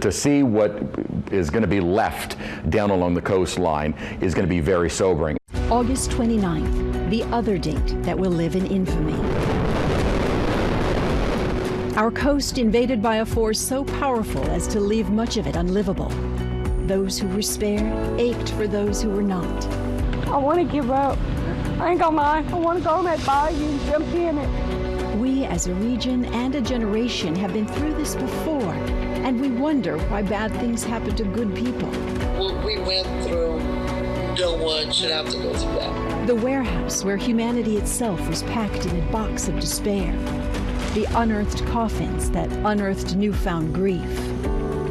to see what is going to be left down along the coastline is going to be very sobering. August 29th, the other date that will live in infamy. Our coast invaded by a force so powerful as to leave much of it unlivable. Those who were spared ached for those who were not. I want to give up. I ain't gonna lie. I want to go on that bayou and jump in it. We as a region and a generation have been through this before, and we wonder why bad things happen to good people. What we went through, no one should have to go through that. The warehouse where humanity itself was packed in a box of despair. The unearthed coffins that unearthed newfound grief.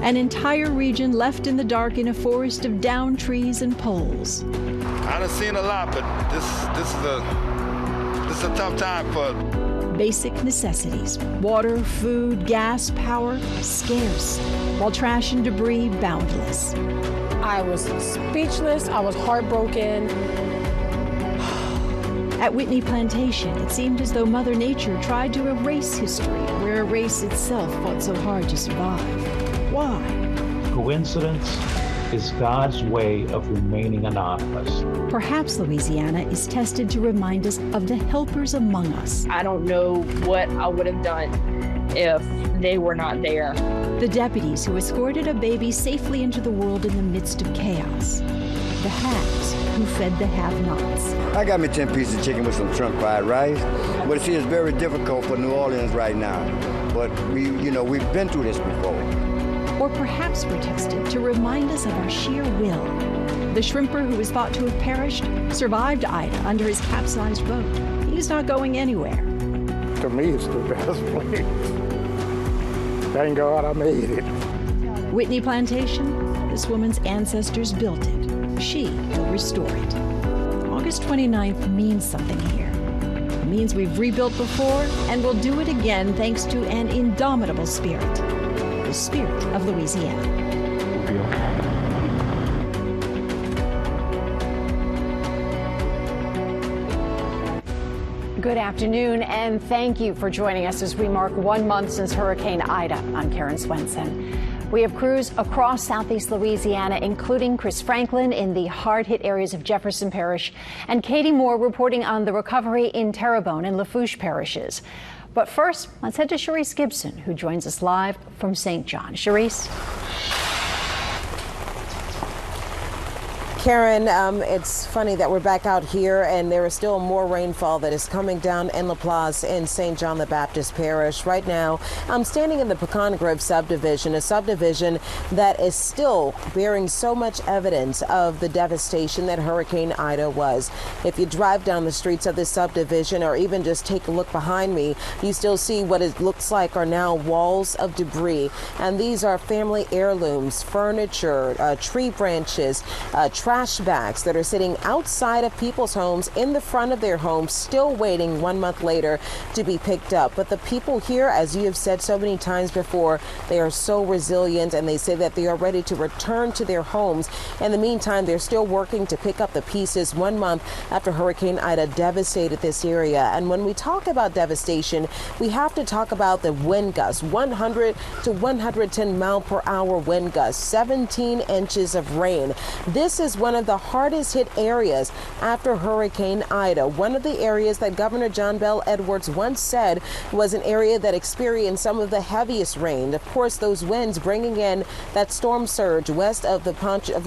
An entire region left in the dark in a forest of downed trees and poles. I done seen a lot, but this is a tough time for. Basic necessities, water, food, gas, power, scarce, while trash and debris boundless. I was speechless, I was heartbroken. At Whitney Plantation, it seemed as though Mother Nature tried to erase history, where a race itself fought so hard to survive. Why? Coincidence is God's way of remaining anonymous. Perhaps Louisiana is tested to remind us of the helpers among us. I don't know what I would have done if they were not there. The deputies who escorted a baby safely into the world in the midst of chaos. The haves who fed the have-nots. I got me 10 pieces of chicken with some shrimp fried rice. But see, it's very difficult for New Orleans right now. But we've been through this before. Or perhaps we're tested to remind us of our sheer will. The shrimper who was thought to have perished survived Ida under his capsized boat. He's not going anywhere. To me, it's the best place. Thank God I made it. Whitney Plantation, this woman's ancestors built it. She will restore it. August 29th means something here. It means we've rebuilt before and will do it again thanks to an indomitable spirit. The spirit of Louisiana. We'll be okay. Good afternoon, and thank you for joining us as we mark 1 month since Hurricane Ida. I'm Karen Swenson. We have crews across southeast Louisiana, including Chris Franklin in the hard-hit areas of Jefferson Parish, and Katie Moore reporting on the recovery in Terrebonne and Lafourche parishes. But first, let's head to Cherise Gibson, who joins us live from St. John. Cherise. Karen, it's funny that we're back out here and there is still more rainfall that is coming down in LaPlace in St. John the Baptist Parish. Right now, I'm standing in the Pecan Grove subdivision, a subdivision that is still bearing so much evidence of the devastation that Hurricane Ida was. If you drive down the streets of this subdivision or even just take a look behind me, you still see what it looks like are now walls of debris. And these are family heirlooms, furniture, tree branches, trash bags that are sitting outside of people's homes in the front of their homes, still waiting 1 month later to be picked up. But the people here, as you have said so many times before, they are so resilient, and they say that they are ready to return to their homes. In the meantime, they're still working to pick up the pieces 1 month after Hurricane Ida devastated this area. And when we talk about devastation, we have to talk about the wind gusts, 100 to 110 mile per hour wind gusts, 17 inches of rain. This is one of the hardest hit areas after Hurricane Ida. One of the areas that Governor John Bell Edwards once said was an area that experienced some of the heaviest rain. Of course, those winds bringing in that storm surge west of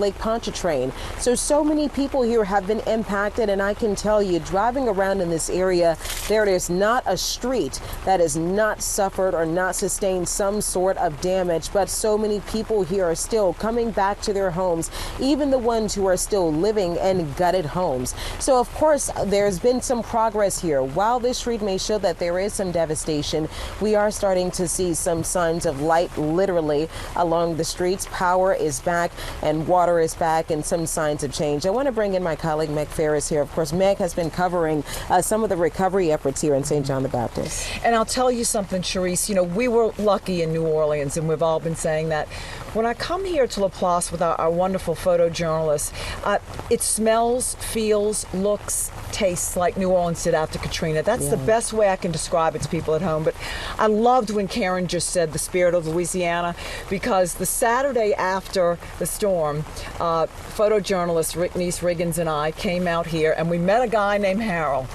Lake Pontchartrain. So many people here have been impacted, and I can tell you, driving around in this area, there is not a street that has not suffered or not sustained some sort of damage. But so many people here are still coming back to their homes, even the ones who are still living in gutted homes. So of course, there's been some progress here. While this street may show that there is some devastation, we are starting to see some signs of light literally along the streets. Power is back and water is back, and some signs of change. I want to bring in my colleague Meg Ferris here. Of course, Meg has been covering some of the recovery efforts here in St. John the Baptist. And I'll tell you something, Cherise, we were lucky in New Orleans, and we've all been saying that. When I come here to LaPlace with our wonderful photojournalists, it smells, feels, looks, tastes like New Orleans did after Katrina. That's the best way I can describe it to people at home. But I loved when Karen just said the spirit of Louisiana, because the Saturday after the storm, photojournalist Rick Riggins and I came out here and we met a guy named Harold,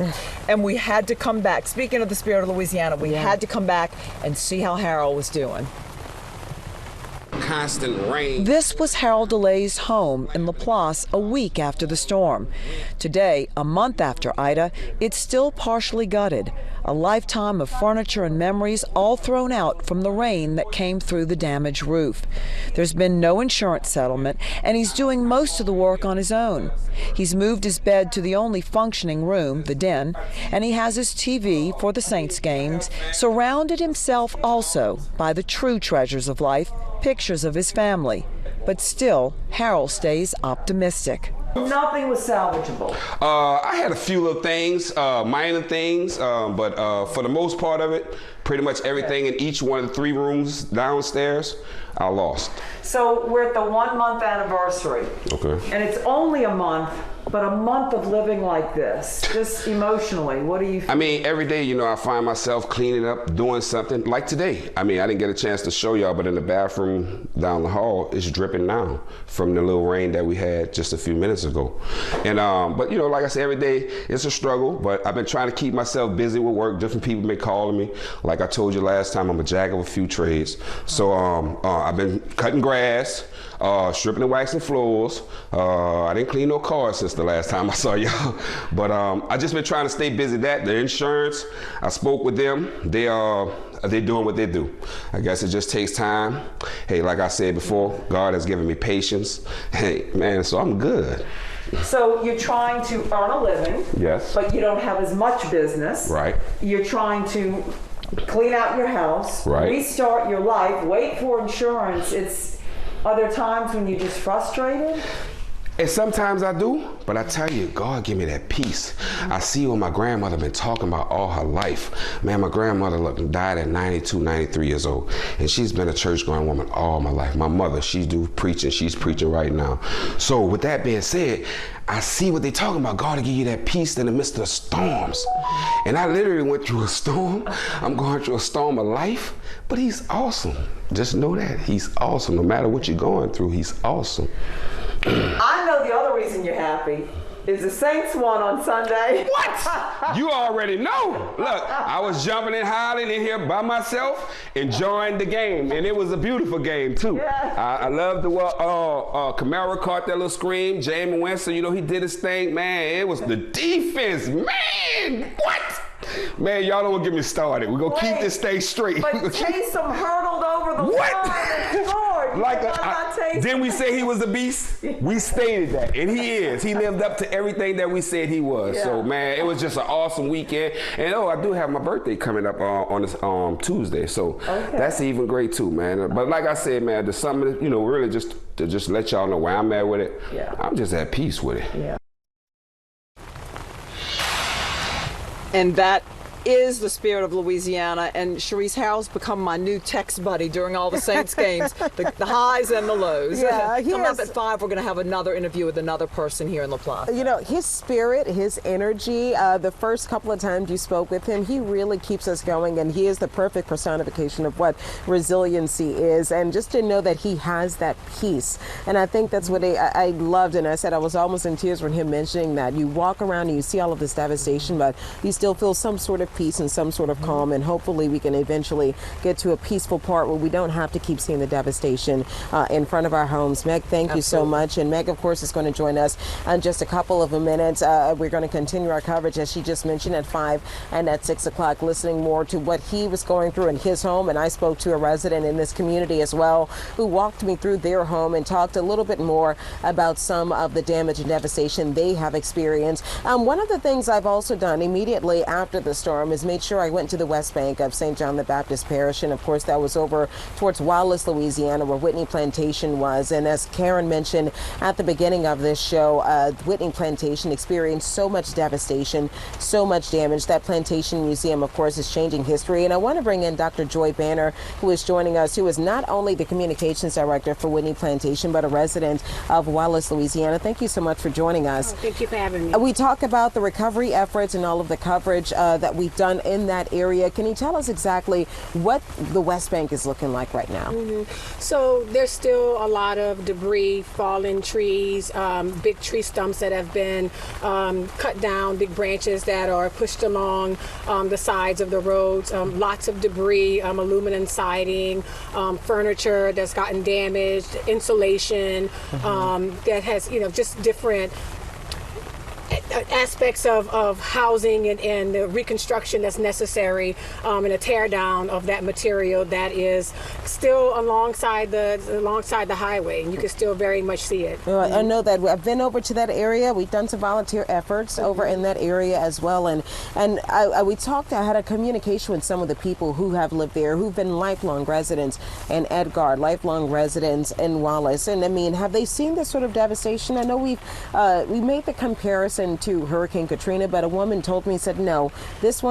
and we had to come back. Speaking of the spirit of Louisiana, we had to come back and see how Harold was doing. Constant rain. This was Harold DeLay's home in Laplace a week after the storm. Today, a month after Ida, it's still partially gutted. A lifetime of furniture and memories all thrown out from the rain that came through the damaged roof. There's been no insurance settlement, and he's doing most of the work on his own. He's moved his bed to the only functioning room, the den, and he has his TV for the Saints games, surrounded himself also by the true treasures of life, pictures of his family. But still, Harold stays optimistic. Nothing was salvageable. I had a few little things, minor things, but for the most part of it, pretty much everything in each one of the 3 rooms downstairs, I lost. So we're at the 1 month anniversary. Okay. And it's only a month, but a month of living like this, just emotionally, what do you feel? I mean, every day, you know, I find myself cleaning up, doing something. Like today, I mean, I didn't get a chance to show y'all, but in the bathroom down the hall, it's dripping now from the little rain that we had just a few minutes ago. And, but you know, like I said, every day it's a struggle, but I've been trying to keep myself busy with work. Different people been calling me. Like I told you last time, I'm a jack of a few trades. So I've been cutting grass, stripping and waxing floors. I didn't clean no cars since the last time I saw y'all. But I just been trying to stay busy. The insurance, I spoke with them. They're doing what they do. I guess it just takes time. Hey, like I said before, God has given me patience. Hey, man, so I'm good. So you're trying to earn a living. Yes. But you don't have as much business. Right. You're trying to clean out your house, right, restart your life, wait for insurance. Are there times when you're just frustrated? And sometimes I do, but I tell you, God give me that peace. I see what my grandmother been talking about all her life. Man, my grandmother died at 92, 93 years old, and she's been a church-going woman all my life. My mother, she's preaching. She's preaching right now. So with that being said, I see what they talking about. God will give you that peace in the midst of the storms. And I literally went through a storm. I'm going through a storm of life, but he's awesome. Just know that. He's awesome. No matter what you're going through, he's awesome. I know the other reason you're happy is the Saints won on Sunday. What? You already know. Look, I was jumping and howling in here by myself, enjoying the game, and it was a beautiful game too. Yeah. I love the Camaro caught that little scream. Jameis Winston, you know, he did his thing. Man, it was the defense. Man, what? Man, y'all don't want to get me started. We're going to keep this thing straight. But Taysom hurdled over the line and scored. Didn't we say he was a beast? We stated that, and he is. He lived up to everything that we said he was. Yeah. So, man, it was just an awesome weekend. And, I do have my birthday coming up on this Tuesday, so that's even great, too, man. But like I said, man, there's something, really just to just let y'all know where I'm at with it. Yeah. I'm just at peace with it. Yeah. And that is the spirit of Louisiana, and Sharice Harold's become my new text buddy during all the Saints games, the highs and the lows. Yeah, coming up at 5, we're going to have another interview with another person here in Laplace. You know, his spirit, his energy, the first couple of times you spoke with him, he really keeps us going, and he is the perfect personification of what resiliency is, and just to know that he has that peace. And I think that's what I loved, and I said I was almost in tears when him mentioning that. You walk around and you see all of this devastation, but you still feel some sort of peace and some sort of calm, and hopefully we can eventually get to a peaceful part where we don't have to keep seeing the devastation in front of our homes. Meg, thank you so much. And Meg, of course, is going to join us in just a couple of minutes. We're going to continue our coverage, as she just mentioned, at 5 and at 6 o'clock, listening more to what he was going through in his home. And I spoke to a resident in this community as well, who walked me through their home and talked a little bit more about some of the damage and devastation they have experienced. One of the things I've also done immediately after the storm, storm has made sure I went to the West Bank of St. John the Baptist Parish, and of course that was over towards Wallace, Louisiana, where Whitney Plantation was. And as Karen mentioned at the beginning of this show, Whitney Plantation experienced so much devastation, so much damage. That plantation museum, of course, is changing history. And I want to bring in Dr. Joy Banner, who is joining us, who is not only the communications director for Whitney Plantation, but a resident of Wallace, Louisiana. Thank you so much for joining us. Oh, thank you for having me. We talk about the recovery efforts and all of the coverage that we've done in that area. Can you tell us exactly what the West Bank is looking like right now? So there's still a lot of debris, fallen trees, big tree stumps that have been cut down, big branches that are pushed along the sides of the roads, lots of debris, aluminum siding, furniture that's gotten damaged, insulation that has, just different aspects of housing and the reconstruction that's necessary, and a tear down of that material that is still alongside the highway, and you can still very much see it. Well, I know that I've been over to that area. We've done some volunteer efforts over in that area as well, and I had a communication with some of the people who have lived there, who've been lifelong residents in Edgar, lifelong residents in Wallace. And I mean, have they seen this sort of devastation? I know we made the comparison to Hurricane Katrina, but a woman told me, said, no, this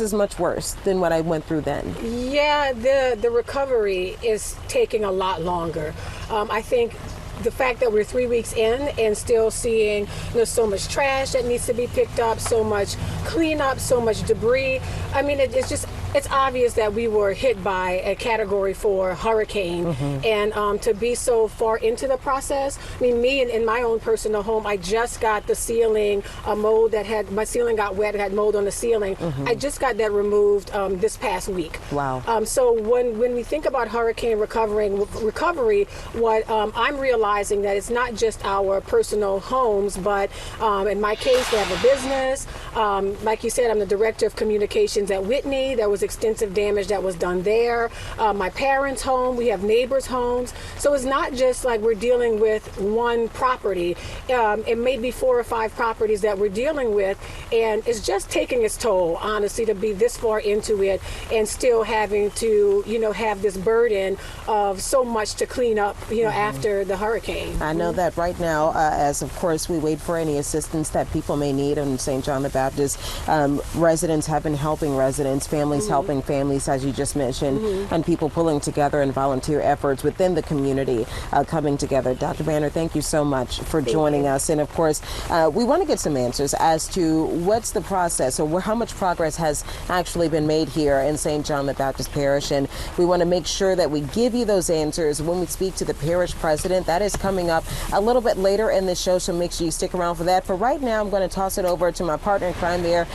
is much worse than what I went through then. Yeah, the recovery is taking a lot longer. I think the fact that we're 3 weeks in and still seeing so much trash that needs to be picked up, so much cleanup, so much debris. I mean, it's obvious that we were hit by a Category 4 hurricane, and to be so far into the process. I mean, me in my own personal home, I just got the ceiling mold my ceiling got wet, it had mold on the ceiling. I just got that removed this past week. Wow. So when we think about hurricane recovery, what I'm realizing that it's not just our personal homes, but in my case, we have a business. Like you said, I'm the director of communications at Whitney. There was extensive damage that was done there. My parents' home, we have neighbors' homes. So it's not just like we're dealing with one property. It may be 4 or 5 properties that we're dealing with, and it's just taking its toll, honestly, to be this far into it and still having to, have this burden of so much to clean up, after the hurricane. I know that right now, as of course we wait for any assistance that people may need in St. John the Baptist, residents have been helping residents, families helping families, as you just mentioned, and people pulling together in volunteer efforts within the community coming together. Dr. Banner, thank you so much for joining us. And of course, we want to get some answers as to what's the process, or how much progress has actually been made here in St. John the Baptist Parish. And we want to make sure that we give you those answers when we speak to the parish president. That is coming up a little bit later in the show, so make sure you stick around for that. For right now, I'm going to toss it over to my partner in crime there,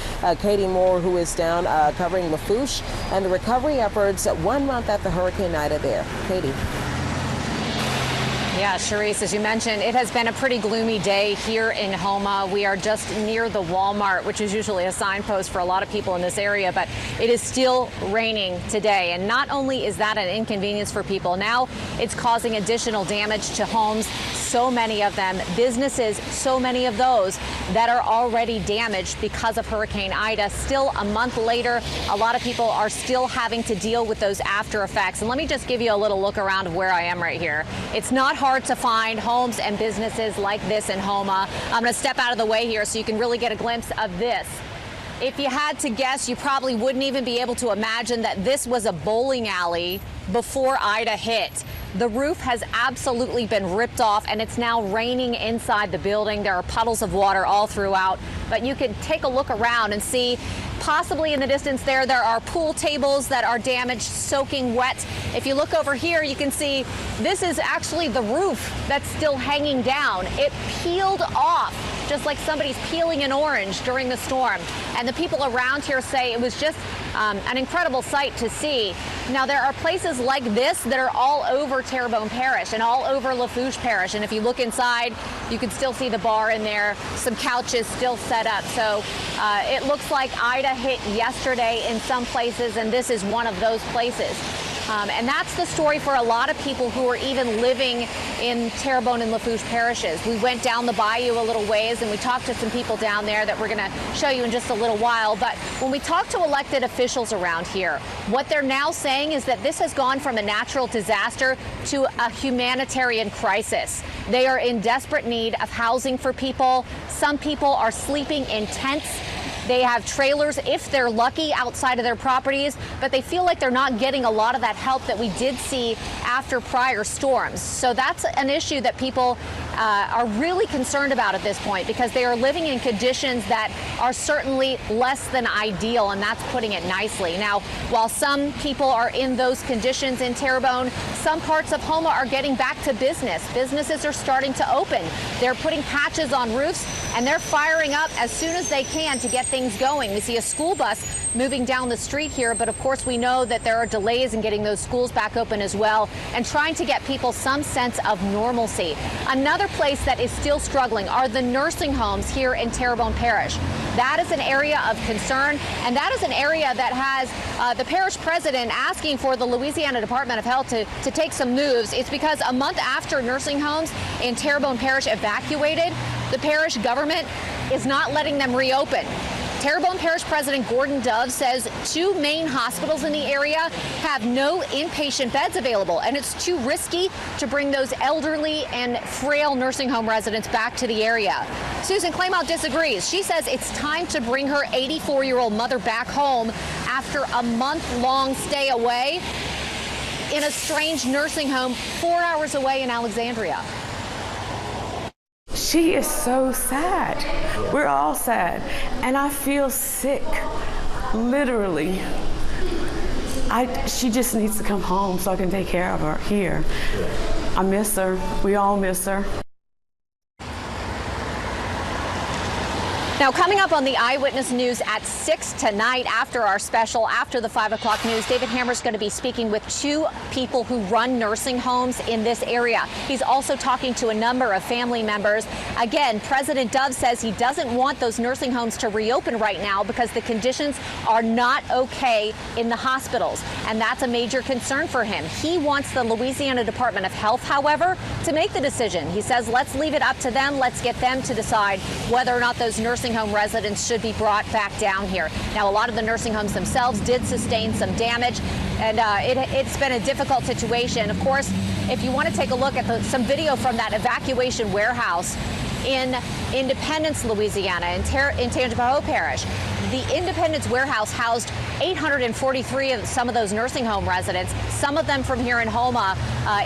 Katie Moore, who is down covering Lafourche and the recovery efforts 1 month after Hurricane Ida there. Katie. Yeah, Charisse, as you mentioned, it has been a pretty gloomy day here in Houma. We are just near the Walmart, which is usually a signpost for a lot of people in this area, but it is still raining today. And not only is that an inconvenience for people, now it's causing additional damage to homes, so many of them, businesses, so many of those that are already damaged because of Hurricane Ida. Still a month later, a lot of people are still having to deal with those after effects. And let me just give you a little look around of where I am right here. It's not hard to find homes and businesses like this in Houma. I'm going to step out of the way here so you can really get a glimpse of this. If you had to guess, you probably wouldn't even be able to imagine that this was a bowling alley before Ida hit. The roof has absolutely been ripped off, and it's now raining inside the building. There are puddles of water all throughout, but you can take a look around and see possibly in the distance there are pool tables that are damaged, soaking wet. If you look over here, you can see this is actually the roof that's still hanging down. It peeled off, just like somebody's peeling an orange during the storm. And the people around here say it was just an incredible sight to see. Now, there are places like this that are all over Terrebonne Parish and all over Lafourche Parish. And if you look inside, you can still see the bar in there, some couches still set up. So it looks like Ida hit yesterday in some places, and this is one of those places. And that's the story for a lot of people who are even living in Terrebonne and Lafourche parishes. We went down the bayou a little ways and we talked to some people down there that we're going to show you in just a little while. But when we talk to elected officials around here, what they're now saying is that this has gone from a natural disaster to a humanitarian crisis. They are in desperate need of housing for people. Some people are sleeping in tents. They have trailers, if they're lucky, outside of their properties, but they feel like they're not getting a lot of that help that we did see after prior storms. So that's an issue that people are really concerned about at this point, because they are living in conditions that are certainly less than ideal, and that's putting it nicely. Now, while some people are in those conditions in Terrebonne, some parts of Houma are getting back to business. Businesses are starting to open. They're putting patches on roofs, and they're firing up as soon as they can to get things going. We see a school bus moving down the street here, but of course we know that there are delays in getting those schools back open as well, and trying to get people some sense of normalcy. Another place that is still struggling are the nursing homes here in Terrebonne Parish. That is an area of concern, and that is an area that has the parish president asking for the Louisiana Department of Health to take some moves. It's because a month after nursing homes in Terrebonne Parish evacuated, the parish government is not letting them reopen. Terrebonne Parish President Gordon Dove says 2 main hospitals in the area have no inpatient beds available, and it's too risky to bring those elderly and frail nursing home residents back to the area. Susan Claymont disagrees. She says it's time to bring her 84-year-old mother back home after a month-long stay away in a strange nursing home 4 hours away in Alexandria. She is so sad. We're all sad. And I feel sick, literally. She just needs to come home so I can take care of her here. I miss her. We all miss her. Now, coming up on the Eyewitness News at 6 tonight, after our special, after the 5 o'clock news, David Hammer's going to be speaking with 2 people who run nursing homes in this area. He's also talking to a number of family members. Again, President Dove says he doesn't want those nursing homes to reopen right now because the conditions are not okay in the hospitals, and that's a major concern for him. He wants the Louisiana Department of Health, however, to make the decision. He says, let's leave it up to them. Let's get them to decide whether or not those nursing home residents should be brought back down here. Now, a lot of the nursing homes themselves did sustain some damage, and it's been a difficult situation. Of course, if you want to take a look at some video from that evacuation warehouse in Independence, Louisiana, in Tangipahoa Parish, the Independence warehouse housed 843 of some of those nursing home residents, some of them from here in Houma,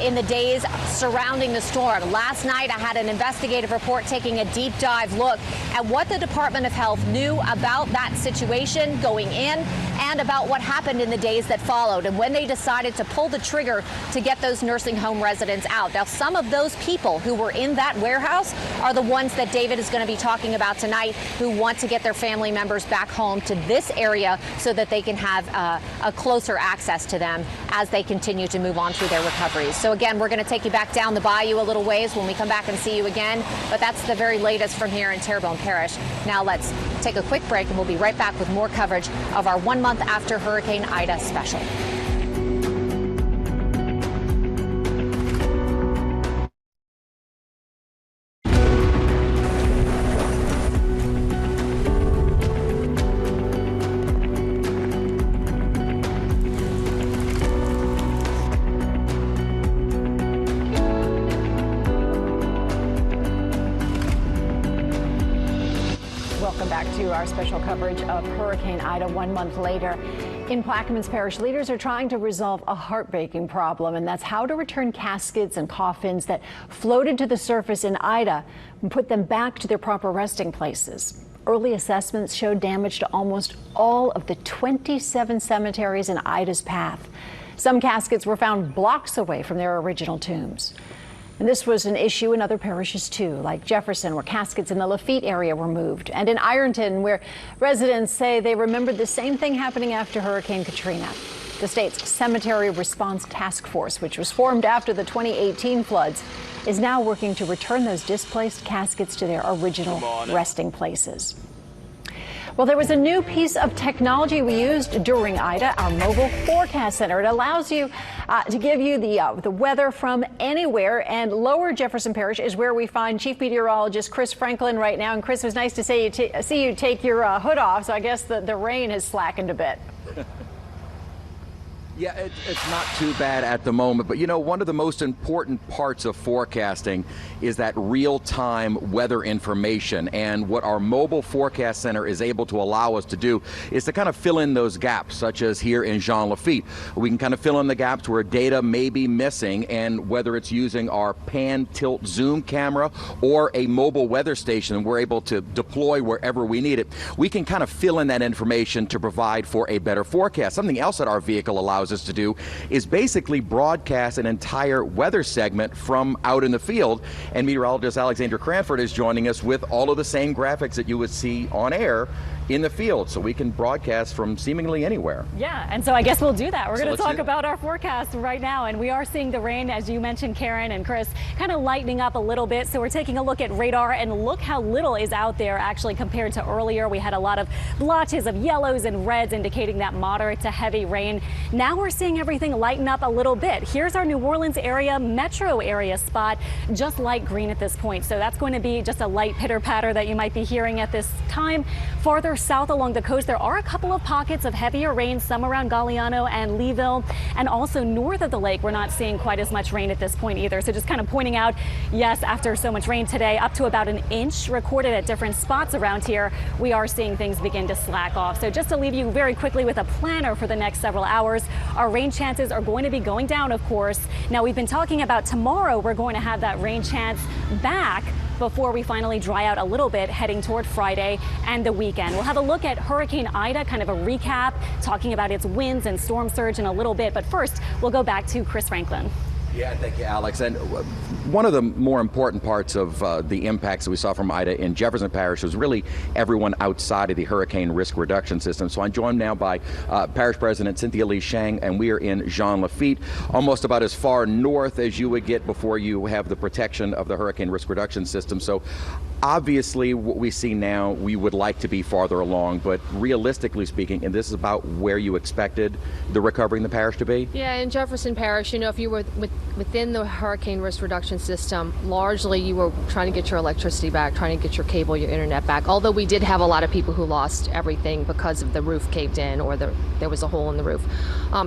in the days surrounding the storm. Last night, I had an investigative report taking a deep dive look at what the Department of Health knew about that situation going in and about what happened in the days that followed and when they decided to pull the trigger to get those nursing home residents out. Now, some of those people who were in that warehouse are the ones that David is going to be talking about tonight, who want to get their family members back home to this area so that they can have a closer access to them as they continue to move on through their recoveries. So again, we're going to take you back down the bayou a little ways when we come back and see you again, but that's the very latest from here in Terrebonne Parish. Now let's take a quick break, and we'll be right back with more coverage of our 1 month after Hurricane Ida special. Our special coverage of Hurricane Ida 1 month later. In Plaquemines Parish, leaders are trying to resolve a heartbreaking problem, and that's how to return caskets and coffins that floated to the surface in Ida and put them back to their proper resting places. Early assessments showed damage to almost all of the 27 cemeteries in Ida's path. Some caskets were found blocks away from their original tombs. And this was an issue in other parishes, too, like Jefferson, where caskets in the Lafitte area were moved, and in Ironton, where residents say they remembered the same thing happening after Hurricane Katrina. The state's Cemetery Response Task Force, which was formed after the 2018 floods, is now working to return those displaced caskets to their original resting places. Well, there was a new piece of technology we used during Ida, our mobile forecast center. It allows you to give you the weather from anywhere, and Lower Jefferson Parish is where we find Chief Meteorologist Chris Franklin right now. And Chris, it was nice to see you take your hood off, so I guess the rain has slackened a bit. Yeah, it's not too bad at the moment, but you know, one of the most important parts of forecasting is that real-time weather information, and what our mobile forecast center is able to allow us to do is to kind of fill in those gaps, such as here in Jean Lafitte. We can kind of fill in the gaps where data may be missing, and whether it's using our pan, tilt, zoom camera or a mobile weather station, we're able to deploy wherever we need it. We can kind of fill in that information to provide for a better forecast. Something else that our vehicle allows us to do is basically broadcast an entire weather segment from out in the field, and meteorologist Alexandra Cranford is joining us with all of the same graphics that you would see on air in the field, so we can broadcast from seemingly anywhere. Yeah, and so I guess we'll do that. We're going to talk about our forecast right now, and we are seeing the rain, as you mentioned, Karen and Chris, kind of lightening up a little bit. So we're taking a look at radar, and look how little is out there actually compared to earlier. We had a lot of blotches of yellows and reds indicating that moderate to heavy rain. Now we're seeing everything lighten up a little bit. Here's our New Orleans area, metro area spot, just light green at this point. So that's going to be just a light pitter patter that you might be hearing at this time. Farther south along the coast, there are a couple of pockets of heavier rain, some around Galliano and Leeville, and also north of the lake, we're not seeing quite as much rain at this point either. So just kind of pointing out, yes, after so much rain today, up to about an inch recorded at different spots around here, we are seeing things begin to slack off. So just to leave you very quickly with a planner for the next several hours, our rain chances are going to be going down, of course. Now, we've been talking about tomorrow, we're going to have that rain chance back before we finally dry out a little bit heading toward Friday and the weekend. We'll have a look at Hurricane Ida, kind of a recap, talking about its winds and storm surge in a little bit. But first, we'll go back to Chris Franklin. Yeah, thank you, Alex. And one of the more important parts of the impacts that we saw from Ida in Jefferson Parish was really everyone outside of the hurricane risk reduction system. So I'm joined now by Parish President Cynthia Lee Shang, and we are in Jean Lafitte, almost about as far north as you would get before you have the protection of the hurricane risk reduction system. So obviously what we see now, we would like to be farther along, but realistically speaking, and this is about where you expected the recovery in the parish to be? Yeah, in Jefferson Parish, you know, if you were within the hurricane risk reduction system, largely you were trying to get your electricity back, trying to get your cable, your internet back. Although we did have a lot of people who lost everything because of the roof caved in or there was a hole in the roof.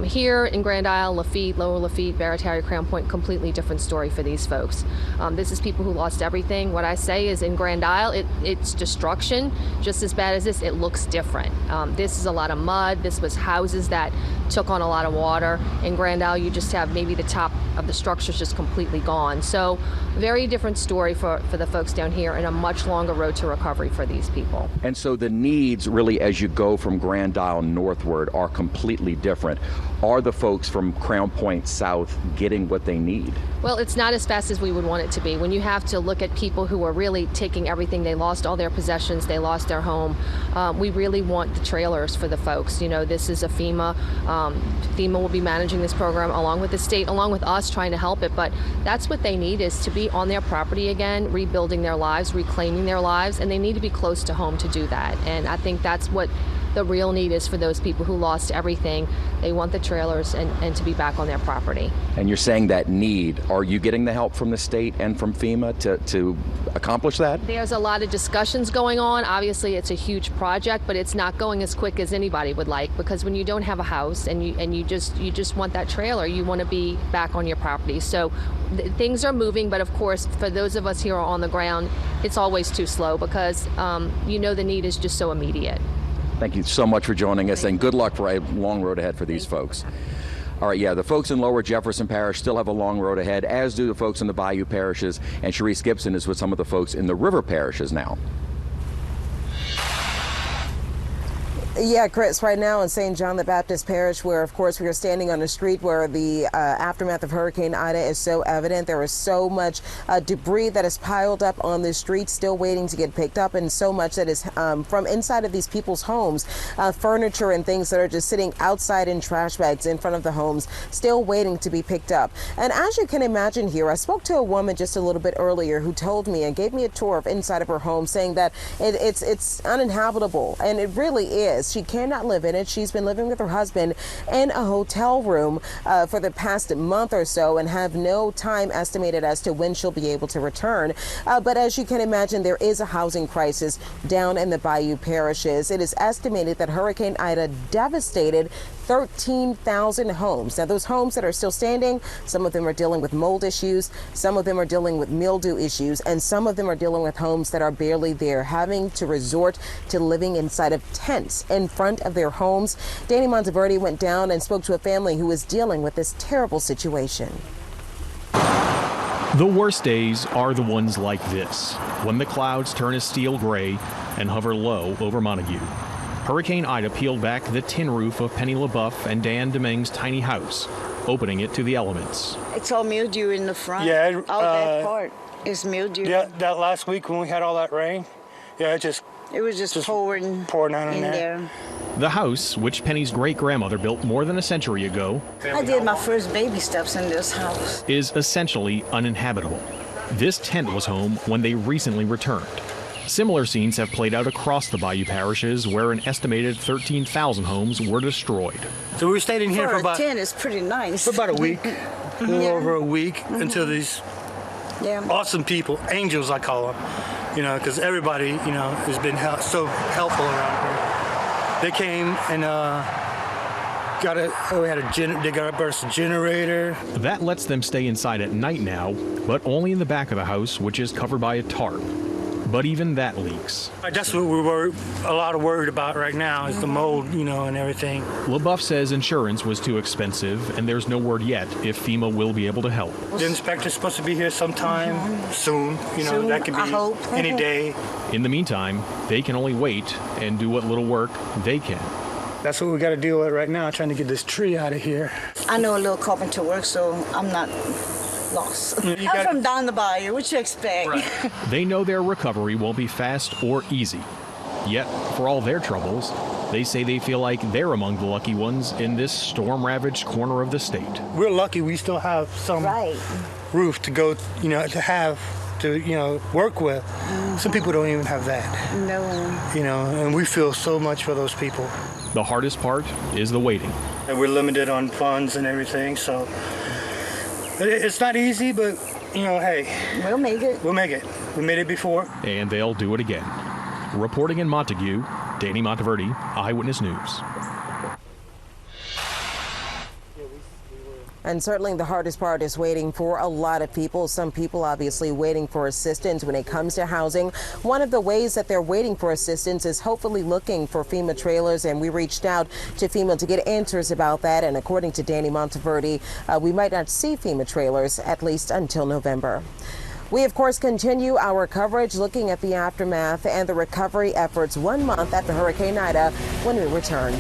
Here in Grand Isle, Lafitte, Lower Lafitte, Barataria, Crown Point, completely different story for these folks. This is people who lost everything. What I say is in Grand Isle, it's destruction, just as bad as this. It looks different. This is a lot of mud. This was houses that took on a lot of water. In Grand Isle, you just have maybe the top of the structure's just completely gone. So very different story for the folks down here, and a much longer road to recovery for these people. And so the needs really, as you go from Grand Isle northward, are completely different. Are the folks from Crown Point south getting what they need? Well, it's not as fast as we would want it to be. When you have to look at people who are really taking everything, they lost all their possessions, they lost their home. We really want the trailers for the folks. You know, this is a FEMA. FEMA will be managing this program along with the state, along with us trying to help it. But that's what they need, is to be on their property again, rebuilding their lives, reclaiming their lives, and they need to be close to home to do that. And I think that's what the real need is for those people who lost everything. They want the trailers and to be back on their property. And you're saying that need, are you getting the help from the state and from FEMA to accomplish that? There's a lot of discussions going on. Obviously, it's a huge project, but it's not going as quick as anybody would like, because when you don't have a house and you just want that trailer, you want to be back on your property. So things are moving, but of course, for those of us here on the ground, it's always too slow because you know the need is just so immediate. Thank you so much for joining us, and good luck for a long road ahead for these folks. All right, yeah, the folks in Lower Jefferson Parish still have a long road ahead, as do the folks in the Bayou parishes, and Sharice Gibson is with some of the folks in the river parishes now. Yeah, Chris, right now in St. John the Baptist Parish, where, of course, we are standing on a street where the aftermath of Hurricane Ida is so evident. There is so much debris that is piled up on the street, still waiting to get picked up, and so much that is from inside of these people's homes, furniture and things that are just sitting outside in trash bags in front of the homes, still waiting to be picked up. And as you can imagine here, I spoke to a woman just a little bit earlier who told me and gave me a tour of inside of her home, saying that it's uninhabitable, and it really is. She cannot live in it. She's been living with her husband in a hotel room for the past month or so and have no time estimated as to when she'll be able to return. But as you can imagine, there is a housing crisis down in the Bayou parishes. It is estimated that Hurricane Ida devastated 13,000 homes. Now, those homes that are still standing, some of them are dealing with mold issues, some of them are dealing with mildew issues, and some of them are dealing with homes that are barely there, having to resort to living inside of tents in front of their homes. Danny Monteverde went down and spoke to a family who is dealing with this terrible situation. The worst days are the ones like this, when the clouds turn a steel gray and hover low over Montague. Hurricane Ida peeled back the tin roof of Penny LaBeouf and Dan Domingue's tiny house, opening it to the elements. It's all mildew in the front. Yeah. All that part is mildew. Yeah, that last week when we had all that rain, yeah, it was just pouring out in there. The house, which Penny's great-grandmother built more than a century ago, I did my first baby steps in this house, is essentially uninhabitable. This tent was home when they recently returned. Similar scenes have played out across the Bayou parishes, where an estimated 13,000 homes were destroyed. So we stayed in here for a about tent is pretty nice. For about a week, a little over a week, until these awesome people, angels I call them, because everybody, has been so helpful around here. They came and they got us a generator. That lets them stay inside at night now, but only in the back of the house, which is covered by a tarp. But even that leaks. That's what we're a lot of worried about right now is the mold, and everything. LaBeouf says insurance was too expensive, and there's no word yet if FEMA will be able to help. The inspector's supposed to be here sometime soon. That could be any day. In the meantime, they can only wait and do what little work they can. That's what we got to deal with right now, trying to get this tree out of here. I know a little carpenter work, so I'm not lost. I'm from down the bayou. What you expect? Right. They know their recovery won't be fast or easy. Yet, for all their troubles, they say they feel like they're among the lucky ones in this storm-ravaged corner of the state. We're lucky we still have some roof to go, to work with. Some people don't even have that. No. And we feel so much for those people. The hardest part is the waiting. And we're limited on funds and everything, so it's not easy, but, hey. We'll make it. We'll make it. We made it before. And they'll do it again. Reporting in Montague, Danny Monteverde, Eyewitness News. And certainly the hardest part is waiting for a lot of people. Some people obviously waiting for assistance when it comes to housing. One of the ways that they're waiting for assistance is hopefully looking for FEMA trailers. And we reached out to FEMA to get answers about that. And according to Danny Monteverde, we might not see FEMA trailers at least until November. We, of course, continue our coverage looking at the aftermath and the recovery efforts 1 month after Hurricane Ida when we return.